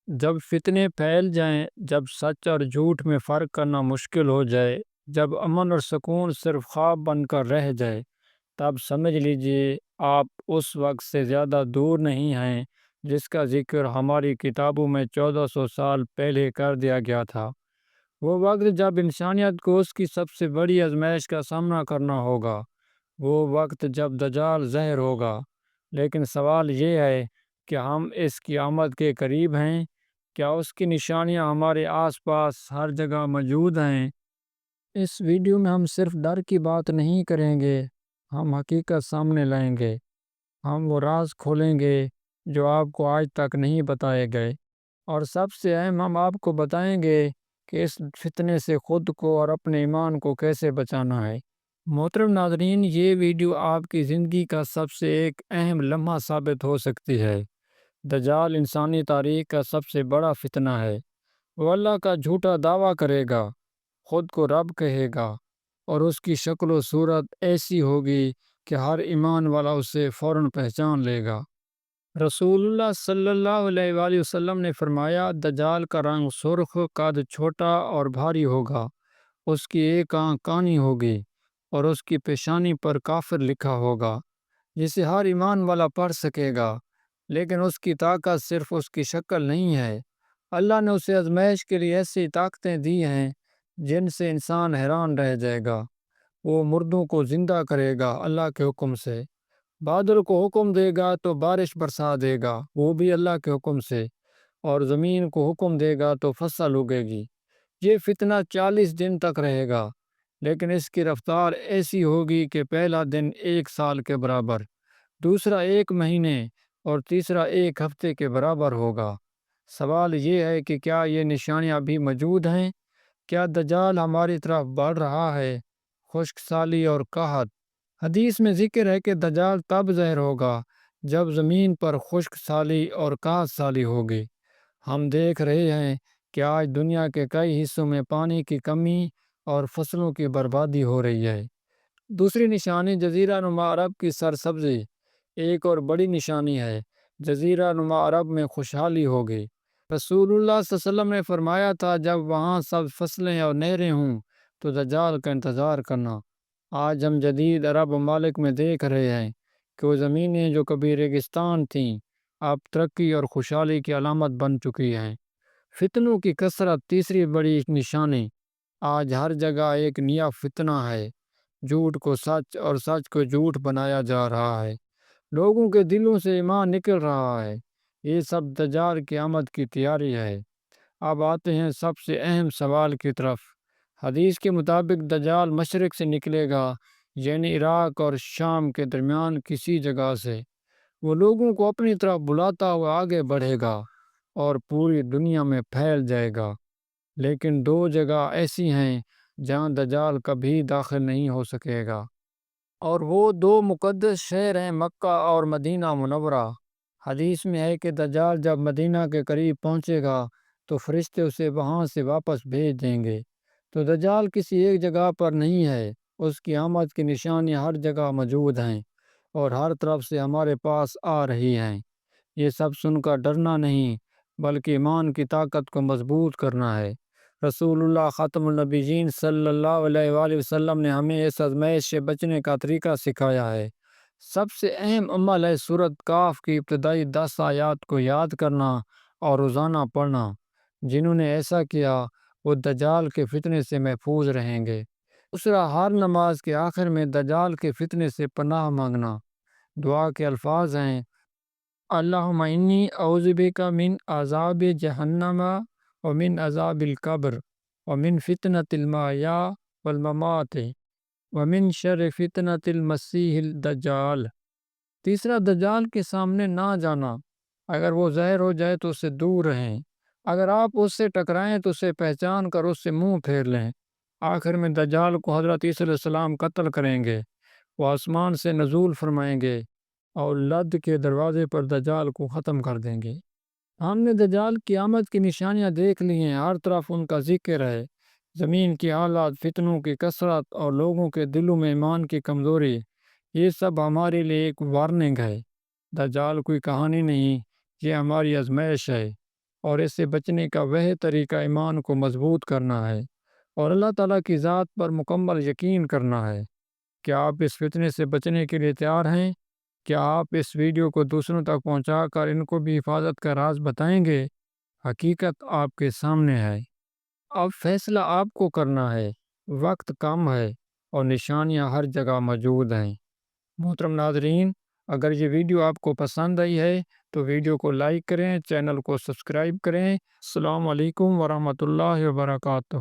جب فتنے پھیل جائیں، جب سچ اور جھوٹ میں فرق کرنا مشکل ہو جائے، جب امن اور سکون صرف خواب بن کر رہ جائے، تب سمجھ لیجئے آپ اس وقت سے زیادہ دور نہیں ہیں جس کا ذکر ہماری کتابوں میں 1400 سال پہلے کر دیا گیا تھا۔ وہ وقت جب انسانیت کو اس کی سب سے بڑی آزمائش کا سامنا کرنا ہوگا، وہ وقت جب دجال ظاہر ہوگا۔ لیکن سوال یہ ہے کہ ہم اس کی آمد کے قریب ہیں؟ کیا اس کی نشانیاں ہمارے آس پاس ہر جگہ موجود ہیں؟ اس ویڈیو میں ہم صرف ڈر کی بات نہیں کریں گے، ہم حقیقت سامنے لائیں گے۔ ہم وہ راز کھولیں گے جو آپ کو آج تک نہیں بتائے گئے، اور سب سے اہم، ہم آپ کو بتائیں گے کہ اس فتنے سے خود کو اور اپنے ایمان کو کیسے بچانا ہے۔ محترم ناظرین، یہ ویڈیو آپ کی زندگی کا سب سے ایک اہم لمحہ ثابت ہو سکتی ہے۔ دجال انسانی تاریخ کا سب سے بڑا فتنہ ہے۔ وہ اللہ کا جھوٹا دعویٰ کرے گا، خود کو رب کہے گا، اور اس کی شکل و صورت ایسی ہوگی کہ ہر ایمان والا اسے فوراً پہچان لے گا۔ رسول اللہ صلی اللہ علیہ وآلہ وسلم نے فرمایا، دجال کا رنگ سرخ، قد چھوٹا اور بھاری ہوگا، اس کی ایک آنکھ کانی ہوگی، اور اس کی پیشانی پر کافر لکھا ہوگا، جسے ہر ایمان والا پڑھ سکے گا۔ لیکن اس کی طاقت صرف اس کی شکل نہیں ہے، اللہ نے اسے آزمائش کے لیے ایسی طاقتیں دی ہیں جن سے انسان حیران رہ جائے گا۔ وہ مردوں کو زندہ کرے گا اللہ کے حکم سے، بادل کو حکم دے گا تو بارش برسا دے گا، وہ بھی اللہ کے حکم سے، اور زمین کو حکم دے گا تو فصل اگے گی۔ یہ فتنہ 40 دن تک رہے گا، لیکن اس کی رفتار ایسی ہوگی کہ پہلا دن 1 سال کے برابر، دوسرا 1 مہینے، اور تیسرا 1 ہفتے کے برابر ہوگا۔ سوال یہ ہے کہ کیا یہ نشانیاں ابھی موجود ہیں؟ کیا دجال ہماری طرف بڑھ رہا ہے؟ خشک سالی اور قحط۔ حدیث میں ذکر ہے کہ دجال تب ظاہر ہوگا جب زمین پر خشک سالی اور قحط سالی ہوگی۔ ہم دیکھ رہے ہیں کہ آج دنیا کے کئی حصوں میں پانی کی کمی اور فصلوں کی بربادی ہو رہی ہے۔ دوسری نشانی جزیرہ نما عرب کی سرسبزی ایک اور بڑی نشانی ہے۔ جزیرہ نما عرب میں خوشحالی ہوگی۔ رسول اللہ صلی اللہ علیہ وسلم نے فرمایا تھا، جب وہاں سب فصلیں اور نہریں ہوں تو دجال کا انتظار کرنا۔ آج ہم جدید عرب ممالک میں دیکھ رہے ہیں کہ وہ زمینیں جو کبھی ریگستان تھیں، اب ترقی اور خوشحالی کی علامت بن چکی ہیں۔ فتنوں کی کثرت تیسری بڑی نشانی۔ آج ہر جگہ ایک نیا فتنہ ہے، جھوٹ کو سچ اور سچ کو جھوٹ بنایا جا رہا ہے، لوگوں کے دلوں سے ایمان نکل رہا ہے۔ یہ سب دجال کی آمد کی تیاری ہے۔ اب آتے ہیں سب سے اہم سوال کی طرف۔ حدیث کے مطابق دجال مشرق سے نکلے گا، یعنی عراق اور شام کے درمیان کسی جگہ سے۔ وہ لوگوں کو اپنی طرف بلاتا ہوا آگے بڑھے گا اور پوری دنیا میں پھیل جائے گا۔ لیکن 2 جگہ ایسی ہیں جہاں دجال کبھی داخل نہیں ہو سکے گا، اور وہ 2 مقدس شہر ہیں، مکہ اور مدینہ منورہ۔ حدیث میں ہے کہ دجال جب مدینہ کے قریب پہنچے گا تو فرشتے اسے وہاں سے واپس بھیج دیں گے۔ تو دجال کسی ایک جگہ پر نہیں ہے، اس کی آمد کی نشانیاں ہر جگہ موجود ہیں اور ہر طرف سے ہمارے پاس آ رہی ہیں۔ یہ سب سن کر ڈرنا نہیں، بلکہ ایمان کی طاقت کو مضبوط کرنا ہے۔ رسول اللہ خاتم النبیین صلی اللہ علیہ وآلہ وسلم نے ہمیں اس آزمائش سے بچنے کا طریقہ سکھایا ہے۔ سب سے اہم عمل ہے سورۃ کاف کی ابتدائی 10 آیات کو یاد کرنا اور روزانہ پڑھنا۔ جنہوں نے ایسا کیا وہ دجال کے فتنے سے محفوظ رہیں گے۔ دوسرا، ہر نماز کے آخر میں دجال کے فتنے سے پناہ مانگنا۔ دعا کے الفاظ ہیں، اللہم انی اعوذ بک من عذاب جہنم ومن عذاب القبر ومن فتنۃ المحیا والممات ومن شر فتنۃ المسیح الدجال۔ تیسرا، دجال کے سامنے نہ جانا۔ اگر وہ ظاہر ہو جائے تو اس سے دور رہیں۔ اگر آپ اس سے ٹکرائیں تو اسے پہچان کر اس سے منہ پھیر لیں۔ آخر میں دجال کو حضرت عیسیٰ علیہ السلام قتل کریں گے۔ وہ آسمان سے نزول فرمائیں گے اور لد کے دروازے پر دجال کو ختم کر دیں گے۔ ہم نے دجال کی آمد کی نشانیاں دیکھ لی ہیں، ہر طرف ان کا ذکر ہے۔ زمین کی حالات، فتنوں کی کثرت اور لوگوں کے دلوں میں ایمان کی کمزوری، یہ سب ہمارے لیے ایک وارننگ ہے۔ دجال کوئی کہانی نہیں، یہ ہماری آزمائش ہے۔ اور اس سے بچنے کا وہ طریقہ ایمان کو مضبوط کرنا ہے اور اللہ تعالیٰ کی ذات پر مکمل یقین کرنا ہے۔ کیا آپ اس فتنے سے بچنے کے لیے تیار ہیں؟ کیا آپ اس ویڈیو کو دوسروں تک پہنچا کر ان کو بھی حفاظت کا راز بتائیں گے؟ حقیقت آپ کے سامنے ہے، اب فیصلہ آپ کو کرنا ہے۔ وقت کم ہے اور نشانیاں ہر جگہ موجود ہیں۔ محترم ناظرین، اگر یہ ویڈیو آپ کو پسند آئی ہے تو ویڈیو کو لائک کریں، چینل کو سبسکرائب کریں۔ السلام علیکم ورحمۃ اللہ وبرکاتہ۔